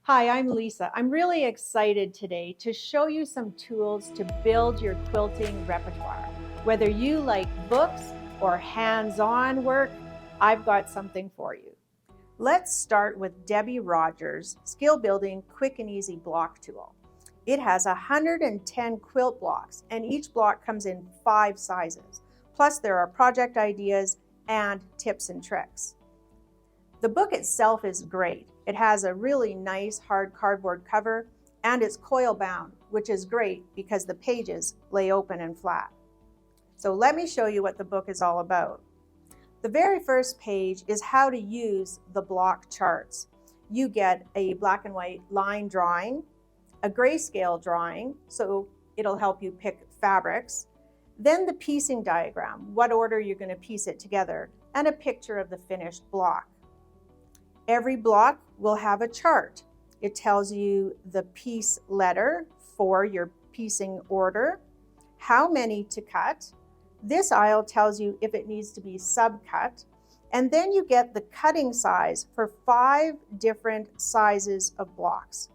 Hi, I'm Lisa. I'm really excited today to show you some tools to build your quilting repertoire. Whether you like books or hands-on work, I've got something for you. Let's start with Debbie Rogers' Skill Building Quick and Easy Block Tool. It has 110 quilt blocks, and each block comes in 5 sizes. Plus, there are project ideas and tips and tricks. The book itself is great. It has a really nice hard cardboard cover and it's coil bound, which is great because the pages lay open and flat. So let me show you what the book is all about. The very first page is how to use the block charts. You get a black and white line drawing, a grayscale drawing, so it'll help you pick fabrics, then the piecing diagram, what order you're going to piece it together, and a picture of the finished block. Every block will have a chart. It tells you the piece letter for your piecing order, how many to cut. This aisle tells you if it needs to be subcut. And then you get the cutting size for 5 different sizes of blocks.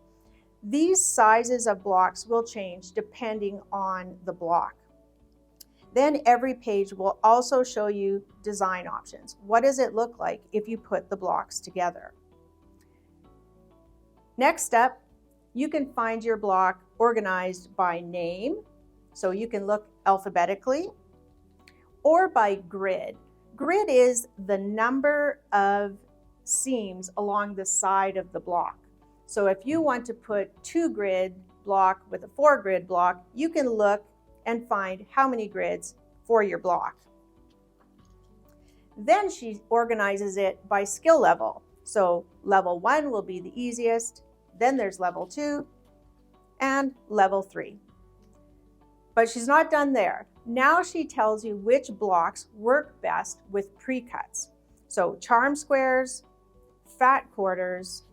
These sizes of blocks will change depending on the block. Then every page will also show you design options. What does it look like if you put the blocks together? Next up, you can find your block organized by name, so you can look alphabetically, or by grid. Grid is the number of seams along the side of the block. So if you want to put 2 grid block with a 4 grid block, you can look and find how many grids for your block. Then she organizes it by skill level. So level 1 will be the easiest, then there's level 2 and level 3. But she's not done there. Now she tells you which blocks work best with pre-cuts. So charm squares, fat quarters,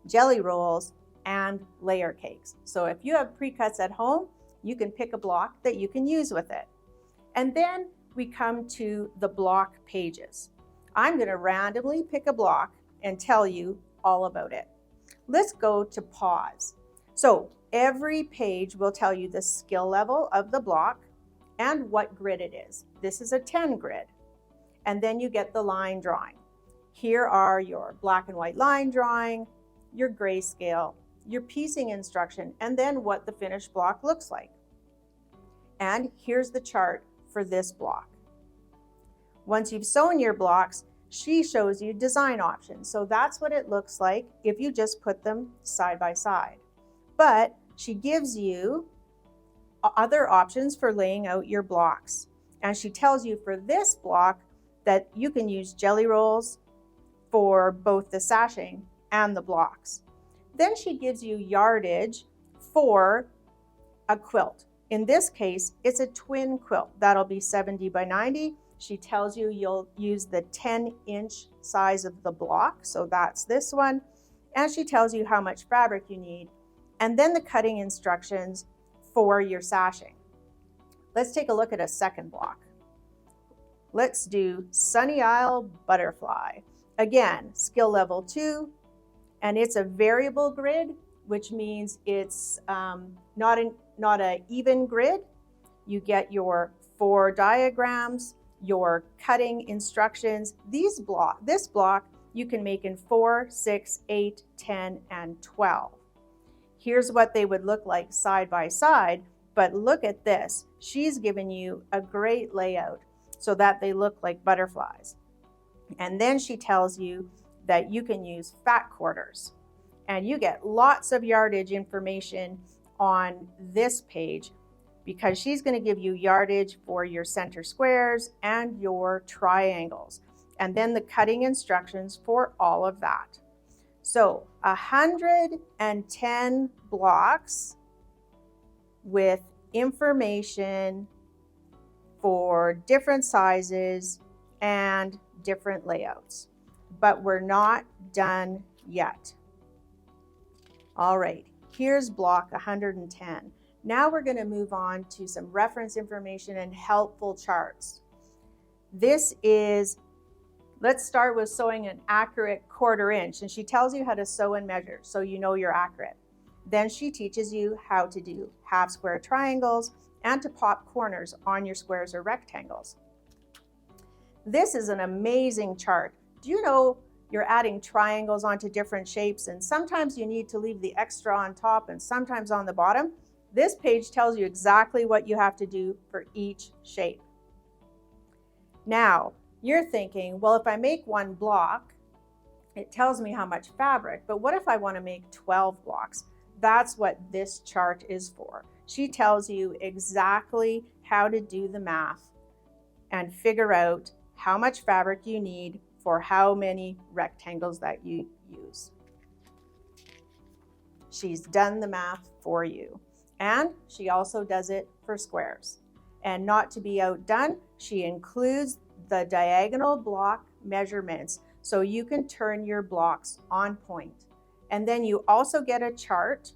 jelly rolls, and layer cakes. So if you have pre-cuts at home, you can pick a block that you can use with it. And then we come to the block pages. I'm going to randomly pick a block and tell you all about it. Let's go to pause. So every page will tell you the skill level of the block and what grid it is. This is a 10 grid. And then you get the line drawing. Here are your black and white line drawing, your grayscale, your piecing instruction, and then what the finished block looks like. And here's the chart for this block. Once you've sewn your blocks, she shows you design options. So that's what it looks like if you just put them side by side. But she gives you other options for laying out your blocks. And she tells you for this block that you can use jelly rolls for both the sashing and the blocks. Then she gives you yardage for a quilt. In this case, it's a twin quilt. That'll be 70 by 90. She tells you you'll use the 10-inch size of the block, so that's this one. And she tells you how much fabric you need. And then the cutting instructions for your sashing. Let's take a look at a second block. Let's do Sunny Isle Butterfly. Again, skill level 2, and it's a variable grid, which means it's not an even grid. You get your 4 diagrams, your cutting instructions. This block you can make in 4, 6, 8, 10, and 12. Here's what they would look like side by side, but look at this. She's given you a great layout so that they look like butterflies. And then she tells you that you can use fat quarters. And you get lots of yardage information on this page because she's going to give you yardage for your center squares and your triangles. And then the cutting instructions for all of that. So 110 blocks with information for different sizes and different layouts. But we're not done yet. All right, here's block 110. Now we're going to move on to some reference information and helpful charts. This is Let's start with sewing an accurate 1/4 inch, and she tells you how to sew and measure so you know you're accurate. Then she teaches you how to do half square triangles and to pop corners on your squares or rectangles. This is an amazing chart. Do you know you're adding triangles onto different shapes, and sometimes you need to leave the extra on top and sometimes on the bottom? This page tells you exactly what you have to do for each shape. Now, you're thinking, well, if I make one block, it tells me how much fabric, but what if I want to make 12 blocks? That's what this chart is for. She tells you exactly how to do the math and figure out how much fabric you need for how many rectangles that you use. She's done the math for you. And she also does it for squares. And not to be outdone, she includes the diagonal block measurements so you can turn your blocks on point. And then you also get a chart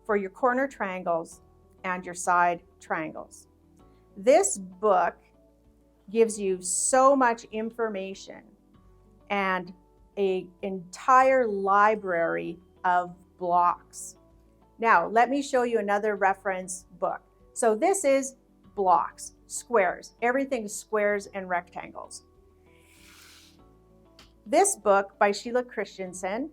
for your corner triangles and your side triangles. This book gives you so much information and an entire library of blocks. Now, let me show you another reference book. So this is blocks, squares, everything squares and rectangles. This book by Sheila Christensen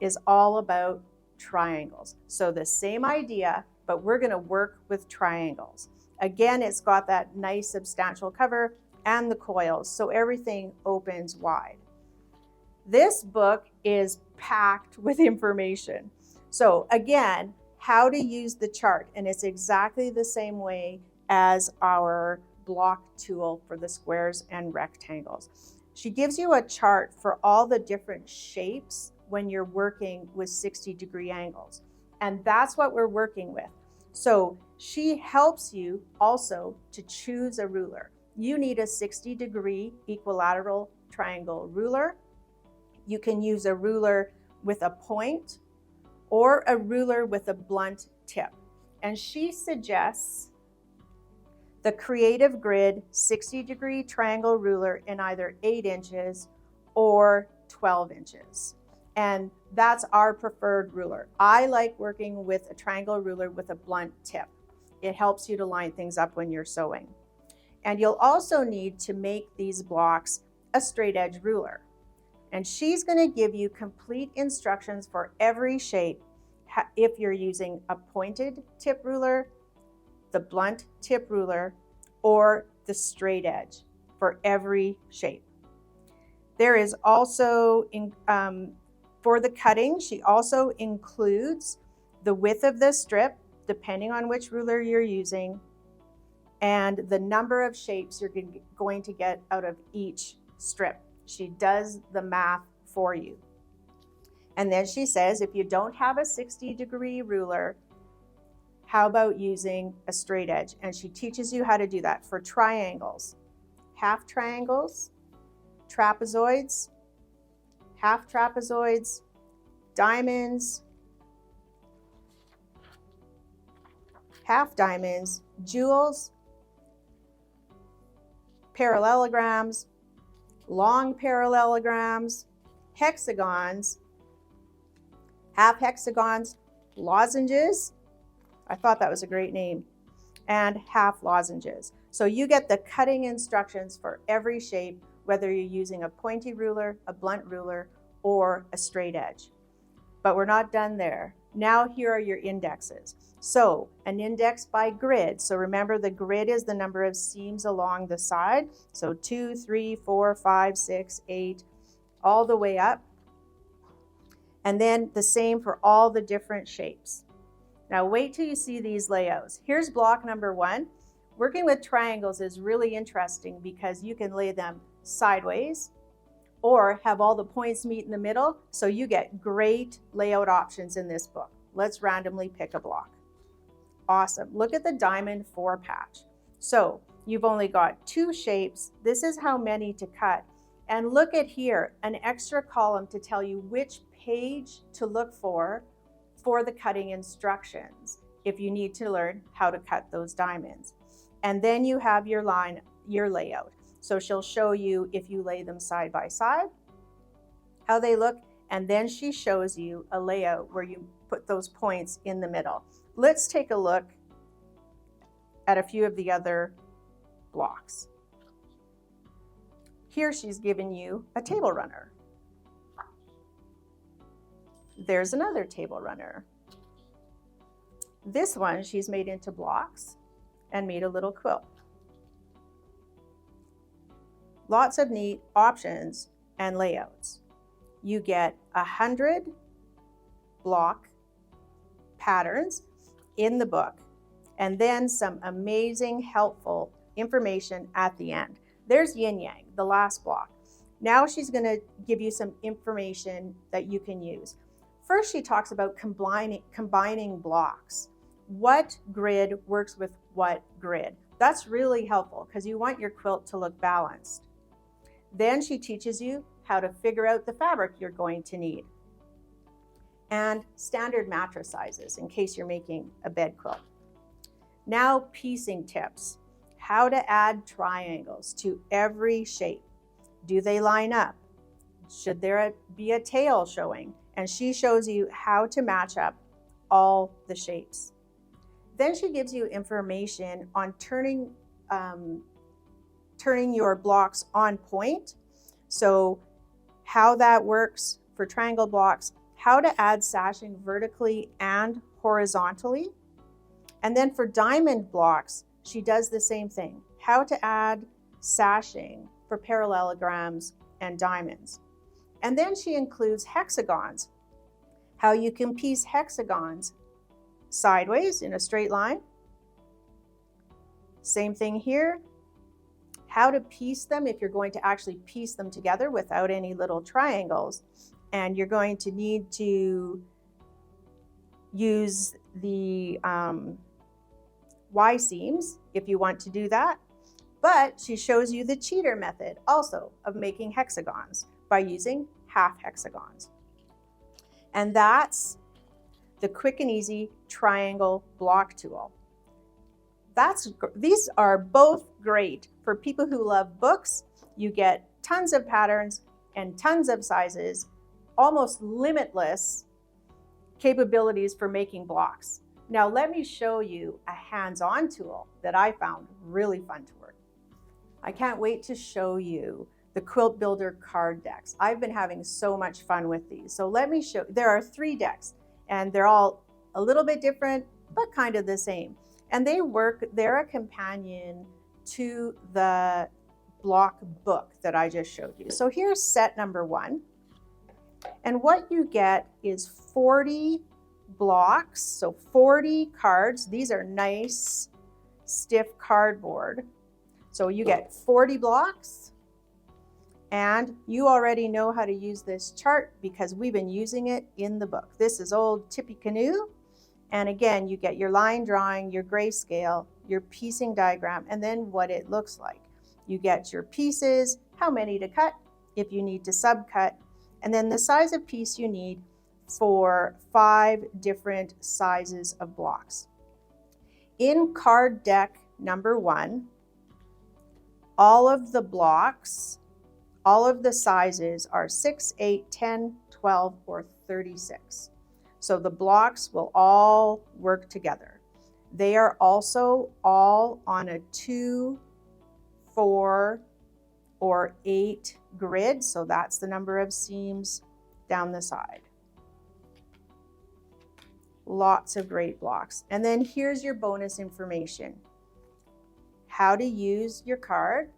is all about triangles. So the same idea, but we're going to work with triangles. Again, it's got that nice substantial cover and the coils, so everything opens wide. This book is packed with information. So again, how to use the chart, and it's exactly the same way as our block tool for the squares and rectangles. She gives you a chart for all the different shapes when you're working with 60-degree angles, and that's what we're working with. So she helps you also to choose a ruler. You need a 60-degree equilateral triangle ruler. You can use a ruler with a point or a ruler with a blunt tip. And she suggests the Creative Grid 60-degree triangle ruler in either 8 inches or 12 inches. And that's our preferred ruler. I like working with a triangle ruler with a blunt tip. It helps you to line things up when you're sewing. And you'll also need to make these blocks a straight edge ruler. And she's going to give you complete instructions for every shape if you're using a pointed tip ruler, the blunt tip ruler, or the straight edge for every shape. There is also, for the cutting, she also includes the width of the strip, depending on which ruler you're using, and the number of shapes you're going to get out of each strip. She does the math for you. And then she says, if you don't have a 60-degree ruler, how about using a straight edge? And she teaches you how to do that for triangles, half triangles, trapezoids, half trapezoids, diamonds, half diamonds, jewels, parallelograms, long parallelograms, hexagons, half hexagons, lozenges. I thought that was a great name. And half lozenges. So you get the cutting instructions for every shape, whether you're using a pointy ruler, a blunt ruler, or a straight edge. But we're not done there. Now here are your indexes. So an index by grid. So remember, the grid is the number of seams along the side. So 2, 3, 4, 5, 6, 8, all the way up. And then the same for all the different shapes. Now wait till you see these layouts. Here's block number 1. Working with triangles is really interesting because you can lay them sideways or have all the points meet in the middle. So you get great layout options in this book. Let's randomly pick a block. Awesome. Look at the diamond 4 patch. So you've only got 2 shapes. This is how many to cut. And look at here, an extra column to tell you which page to look for the cutting instructions if you need to learn how to cut those diamonds. And then you have your line, your layout. So she'll show you, if you lay them side by side, how they look, and then she shows you a layout where you put those points in the middle. Let's take a look at a few of the other blocks. Here she's given you a table runner. There's another table runner. This one she's made into blocks and made a little quilt. Lots of neat options and layouts. You get 100 block patterns in the book, and then some amazing, helpful information at the end. There's yin yang, the last block. Now she's going to give you some information that you can use. First, she talks about combining blocks. What grid works with what grid? That's really helpful because you want your quilt to look balanced. Then she teaches you how to figure out the fabric you're going to need, and standard mattress sizes in case you're making a bed quilt. Now, piecing tips. How to add triangles to every shape. Do they line up? Should there be a tail showing? And she shows you how to match up all the shapes. Then she gives you information on turning your blocks on point. So how that works for triangle blocks, how to add sashing vertically and horizontally. And then for diamond blocks, she does the same thing. How to add sashing for parallelograms and diamonds. And then she includes hexagons. How you can piece hexagons sideways in a straight line. Same thing here. How to piece them if you're going to actually piece them together without any little triangles. And you're going to need to use the Y seams if you want to do that. But she shows you the cheater method also of making hexagons by using half hexagons. And that's the quick and easy triangle block tool. These are both great for people who love books. You get tons of patterns and tons of sizes, almost limitless capabilities for making blocks. Now let me show you a hands-on tool that I found really fun to work. I can't wait to show you the Quilt Builder card decks. I've been having so much fun with these. So let me show, there are 3 decks and they're all a little bit different, but kind of the same. And they're a companion to the block book that I just showed you. So here's set number 1. And what you get is 40 blocks, so 40 cards. These are nice, stiff cardboard. So you get 40 blocks, and you already know how to use this chart because we've been using it in the book. This is old Tippecanoe. And again, you get your line drawing, your grayscale, your piecing diagram, and then what it looks like. You get your pieces, how many to cut, if you need to subcut, and then the size of piece you need for 5 different sizes of blocks. In card deck number 1, all of the blocks, all of the sizes are 6, 8, 10, 12, or 36. So the blocks will all work together. They are also all on a 2, 4, or 8 grid. So that's the number of seams down the side. Lots of great blocks. And then here's your bonus information. How to use your card,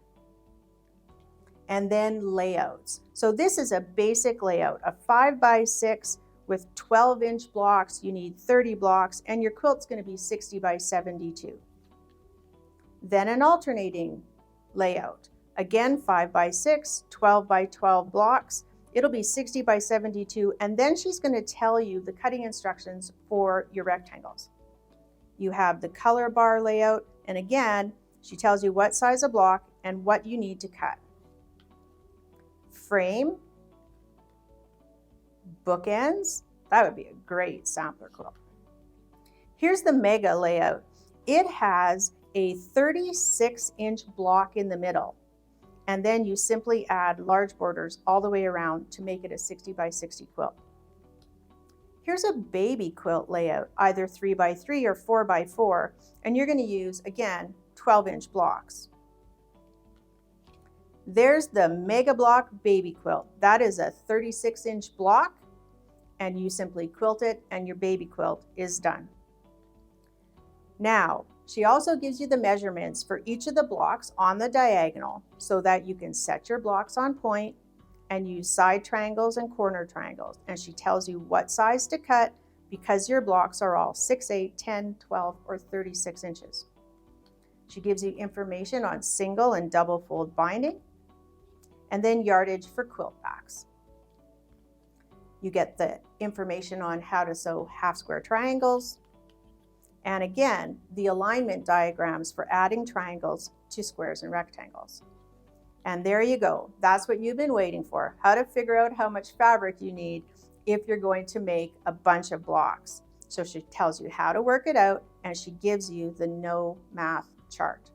and then layouts. So this is a basic layout, a 5x6 with 12-inch blocks. You need 30 blocks, and your quilt's going to be 60 by 72. Then an alternating layout. Again, 5x6, 12 by 12 blocks. It'll be 60 by 72, and then she's going to tell you the cutting instructions for your rectangles. You have the color bar layout, and again, she tells you what size of block and what you need to cut. Frame, bookends, that would be a great sampler quilt. Here's the mega layout. It has a 36-inch block in the middle, And then you simply add large borders all the way around to make it a 60 by 60 quilt. Here's a baby quilt layout, either 3 by 3 or 4 by 4, and you're going to use, again, 12-inch blocks. There's the Mega Block Baby Quilt. That is a 36-inch block, and you simply quilt it and your baby quilt is done. Now, she also gives you the measurements for each of the blocks on the diagonal so that you can set your blocks on point and use side triangles and corner triangles. And she tells you what size to cut because your blocks are all 6, 8, 10, 12, or 36 inches. She gives you information on single and double fold binding, and then yardage for quilt backs. You get the information on how to sew half square triangles, and again, the alignment diagrams for adding triangles to squares and rectangles. And there you go. That's what you've been waiting for, how to figure out how much fabric you need if you're going to make a bunch of blocks. So she tells you how to work it out, and she gives you the no math chart.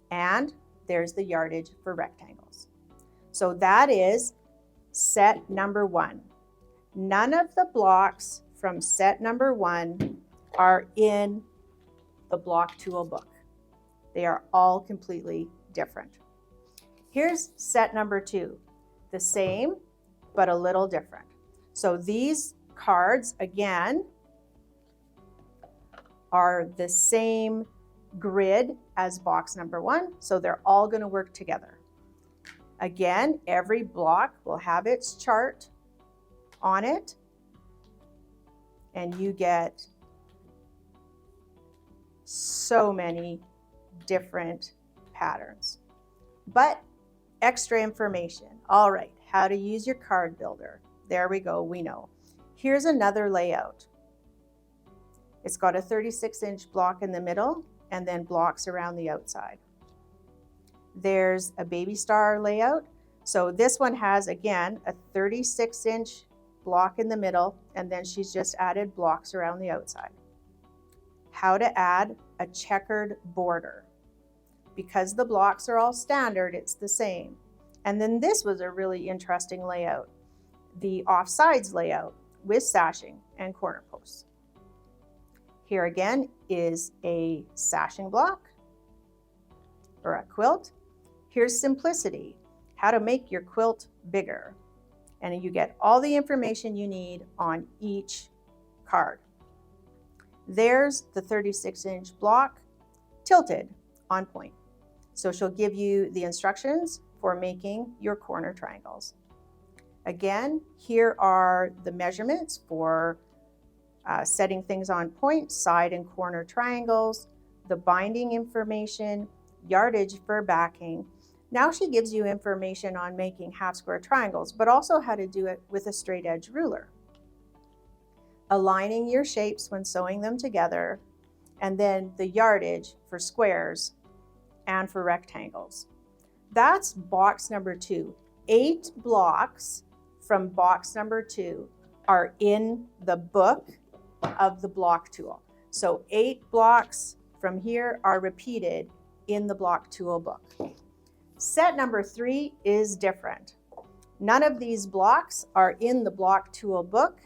And there's the yardage for rectangles. So that is set number 1. None of the blocks from set number 1 are in the block tool book. They are all completely different. Here's set number 2, the same, but a little different. So these cards, again, are the same grid as box number 1, so they're all going to work together. Again, every block will have its chart on it, and you get so many different patterns. But extra information. All right, how to use your card builder. There we go, we know. Here's another layout. It's got a 36-inch block in the middle and then blocks around the outside. There's a baby star layout. So this one has, again, a 36-inch block in the middle, and then she's just added blocks around the outside. How to add a checkered border. Because the blocks are all standard, it's the same. And then this was a really interesting layout, the offsides layout with sashing and corner posts. Here again is a sashing block or a quilt. Here's simplicity, how to make your quilt bigger. And you get all the information you need on each card. There's the 36-inch block tilted on point. So she'll give you the instructions for making your corner triangles. Again, here are the measurements for setting things on point, side and corner triangles, the binding information, yardage for backing. Now she gives you information on making half square triangles, but also how to do it with a straight edge ruler. Aligning your shapes when sewing them together, and then the yardage for squares and for rectangles. That's box number 2. 8 blocks from box number 2 are in the book of the block tool. So 8 blocks from here are repeated in the block tool book. Set number 3 is different. None of these blocks are in the block tool book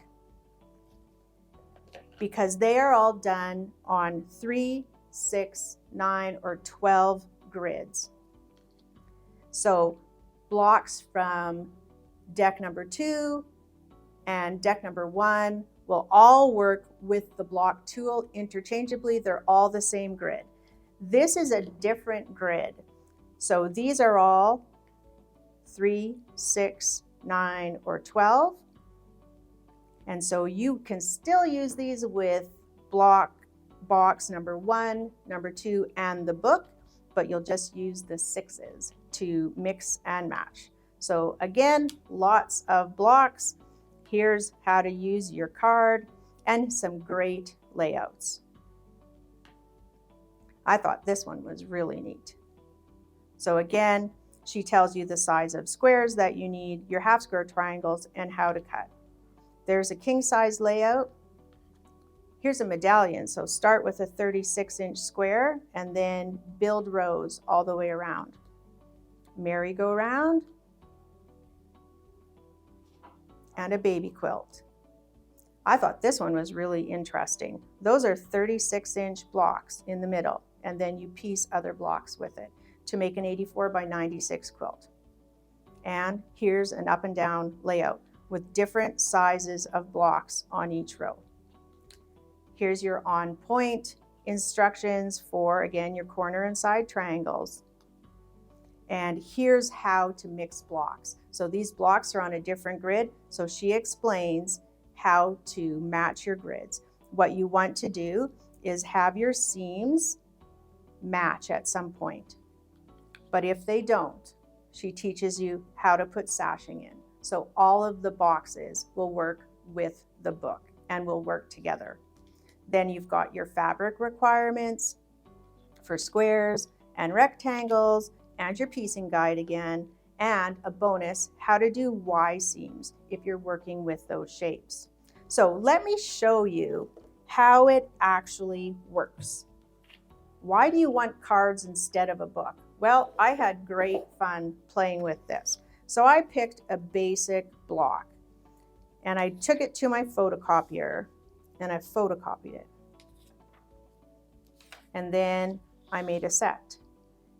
because they are all done on 3, 6, 9, or 12 grids. So blocks from deck number 2 and deck number 1 will all work with the block tool interchangeably. They're all the same grid. This is a different grid. So these are all 3, 6, 9, or 12. And so you can still use these with box number 1, number 2, and the book, but you'll just use the 6s to mix and match. So again, lots of blocks. Here's how to use your card and some great layouts. I thought this one was really neat. So again, she tells you the size of squares that you need, your half square triangles, and how to cut. There's a king size layout. Here's a medallion. So start with a 36-inch square and then build rows all the way around. merry-go-round, and a baby quilt. I thought this one was really interesting. Those are 36-inch blocks in the middle, and then you piece other blocks with it to make an 84 by 96 quilt. And here's an up and down layout with different sizes of blocks on each row. Here's your on point instructions for, again, your corner and side triangles. And here's how to mix blocks. So these blocks are on a different grid, so she explains how to match your grids. What you want to do is have your seams match at some point. But if they don't, she teaches you how to put sashing in. So all of the boxes will work with the book and will work together. Then you've got your fabric requirements for squares and rectangles, and your piecing guide again, and a bonus, how to do Y seams if you're working with those shapes. So let me show you how it actually works. Why do you want cards instead of a book? Well, I had great fun playing with this. So I picked a basic block and I took it to my photocopier and I photocopied it. And then I made a set.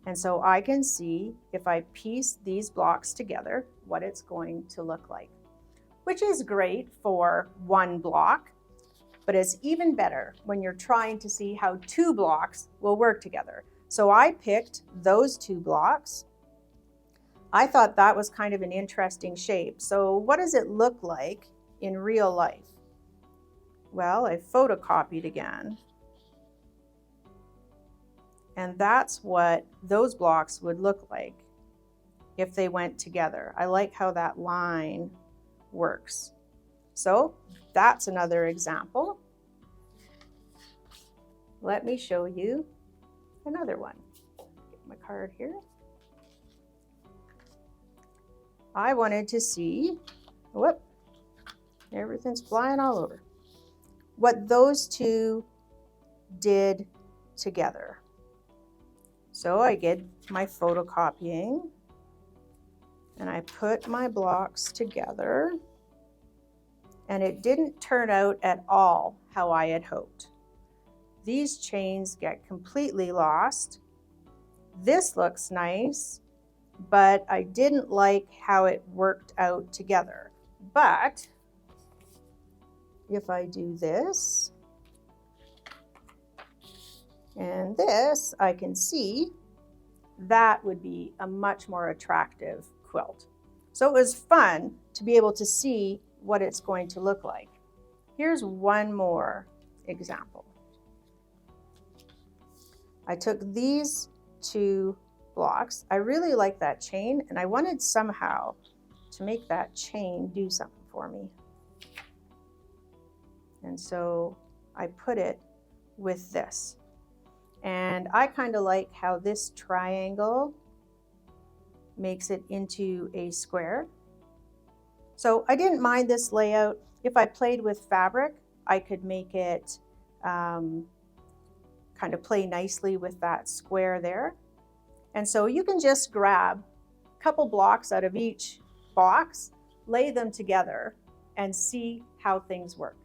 And so I can see if I piece these blocks together, what it's going to look like, which is great for one block, but it's even better when you're trying to see how two blocks will work together. So I picked those two blocks. I thought that was kind of an interesting shape. So what does it look like in real life? Well, I photocopied again. And that's what those blocks would look like if they went together. I like how that line works. So that's another example. Let me show you another one. Get my card here. I wanted to see, whoop, everything's flying all over, what those two did together. So I did my photocopying and I put my blocks together, and it didn't turn out at all how I had hoped. These chains get completely lost. This looks nice, but I didn't like how it worked out together. But if I do this, and this, I can see that would be a much more attractive quilt. So it was fun to be able to see what it's going to look like. Here's one more example. I took these two blocks. I really like that chain, and I wanted somehow to make that chain do something for me. And so I put it with this. And I kind of like how this triangle makes it into a square. So I didn't mind this layout. If I played with fabric, I could make it kind of play nicely with that square there. And so you can just grab a couple blocks out of each box, lay them together, and see how things work.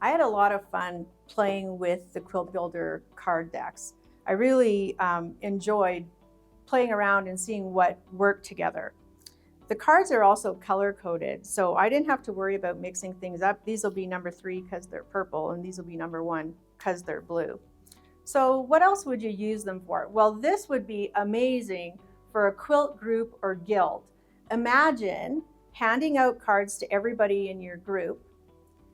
I had a lot of fun playing with the Quilt Builder card decks. I really enjoyed playing around and seeing what worked together. The cards are also color coded, so I didn't have to worry about mixing things up. These will be number 3 because they're purple, and these will be number 1 because they're blue. So what else would you use them for? Well, this would be amazing for a quilt group or guild. Imagine handing out cards to everybody in your group,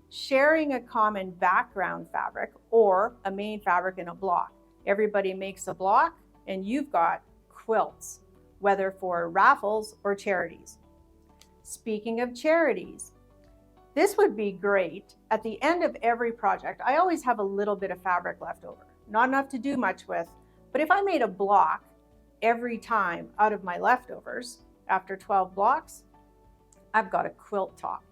sharing a common background fabric or a main fabric in a block. Everybody makes a block and you've got quilts, whether for raffles or charities. Speaking of charities, this would be great. At the end of every project, I always have a little bit of fabric left over. Not enough to do much with, but if I made a block every time out of my leftovers, after 12 blocks, I've got a quilt top.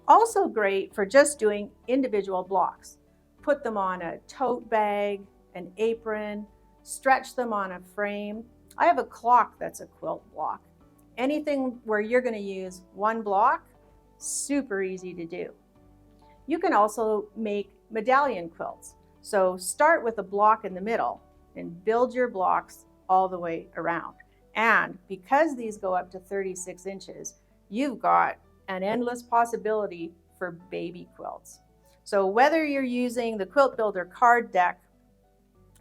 Also great for just doing individual blocks. Put them on a tote bag, an apron, stretch them on a frame. I have a clock that's a quilt block. Anything where you're going to use one block, super easy to do. You can also make medallion quilts. So start with a block in the middle and build your blocks all the way around. And because these go up to 36 inches, you've got an endless possibility for baby quilts. So whether you're using the Quilt Builder card deck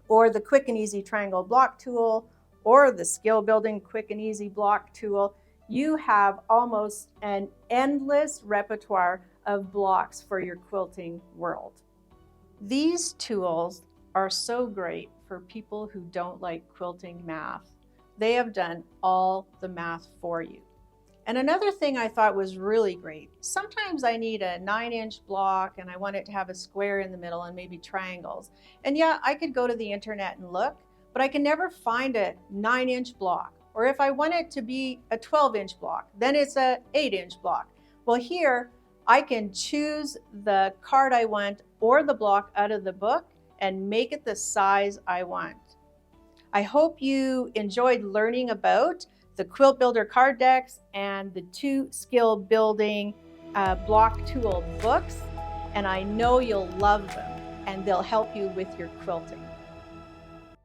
or the Quick and Easy Triangle block tool or the Skill Building Quick and Easy block tool, you have almost an endless repertoire of blocks for your quilting world. These tools are so great for people who don't like quilting math. They have done all the math for you. And another thing I thought was really great, sometimes I need a 9-inch block and I want it to have a square in the middle and maybe triangles. And yeah, I could go to the internet and look, but I can never find a 9-inch block. Or if I want it to be a 12-inch block, then it's a 8-inch block. Well, here I can choose the card I want or the block out of the book and make it the size I want. I hope you enjoyed learning about the Quilt Builder card decks and the 2 skill building block tool books, and I know you'll love them and they'll help you with your quilting.